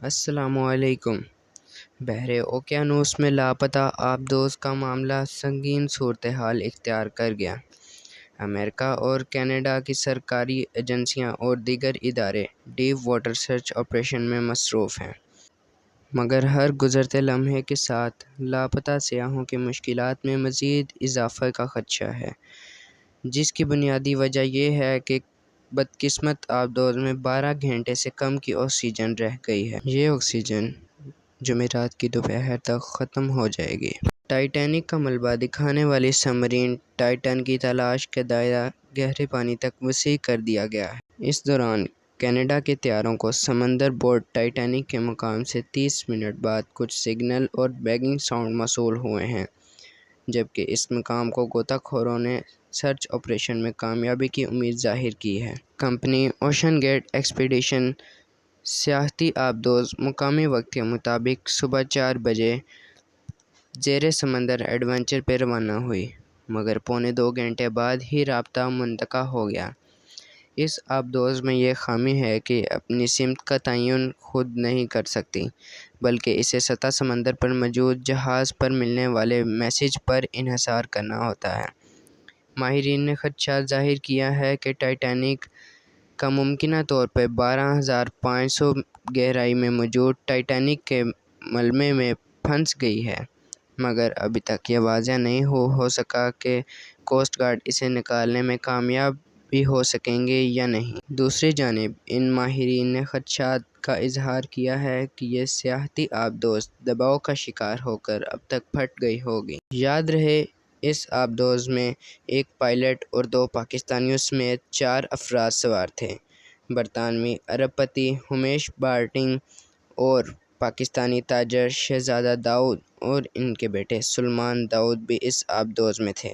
السلام علیکم۔ بحر اوقیانوس میں لاپتہ آبدوز کا معاملہ سنگین صورتحال اختیار کر گیا۔ امریکہ اور کینیڈا کی سرکاری ایجنسیاں اور دیگر ادارے ڈیپ واٹر سرچ آپریشن میں مصروف ہیں، مگر ہر گزرتے لمحے کے ساتھ لاپتہ سیاحوں کی مشکلات میں مزید اضافے کا خدشہ ہے، جس کی بنیادی وجہ یہ ہے کہ بدقسمت آبدوز میں 12 گھنٹے سے کم کی آکسیجن رہ گئی ہے۔ یہ آکسیجن جمعرات کی دوپہر تک ختم ہو جائے گی۔ ٹائٹینک کا ملبہ دکھانے والی سب مرین ٹائٹن کی تلاش کا دائرہ گہرے پانی تک وسیع کر دیا گیا ہے۔ اس دوران کینیڈا کے طیاروں کو سمندر بوٹ ٹائٹینک کے مقام سے 30 منٹ بعد کچھ سگنل اور بیگنگ ساؤنڈ موصول ہوئے ہیں، جبکہ اس مقام کو غوطہ خوروں نے سرچ آپریشن میں کامیابی کی امید ظاہر کی ہے۔ کمپنی اوشن گیٹ ایکسپیڈیشن سیاحتی آبدوز مقامی وقت کے مطابق صبح 4 بجے زیر سمندر ایڈونچر پہ روانہ ہوئی، مگر پونے 2 گھنٹے بعد ہی رابطہ منقطع ہو گیا۔ اس آبدوز میں یہ خامی ہے کہ اپنی سمت کا تعین خود نہیں کر سکتی، بلکہ اسے سطح سمندر پر موجود جہاز پر ملنے والے میسج پر انحصار کرنا ہوتا ہے۔ ماہرین نے خدشات ظاہر کیا ہے کہ ٹائٹینک کا ممکنہ طور پر 12,500 گہرائی میں موجود ٹائٹینک کے ملبے میں پھنس گئی ہے، مگر ابھی تک یہ واضح نہیں ہو سکا کہ کوسٹ گارڈ اسے نکالنے میں کامیاب بھی ہو سکیں گے یا نہیں۔ دوسری جانب ان ماہرین نے خدشات کا اظہار کیا ہے کہ یہ سیاحتی آبدوز دباؤ کا شکار ہو کر اب تک پھٹ گئی ہوگی۔ یاد رہے، اس آبدوز میں ایک پائلٹ اور 2 پاکستانیوں سمیت 4 افراد سوار تھے۔ برطانوی ارب پتی ہمیش بانٹنگ اور پاکستانی تاجر شہزادہ داؤد اور ان کے بیٹے سلمان داؤد بھی اس آبدوز میں تھے۔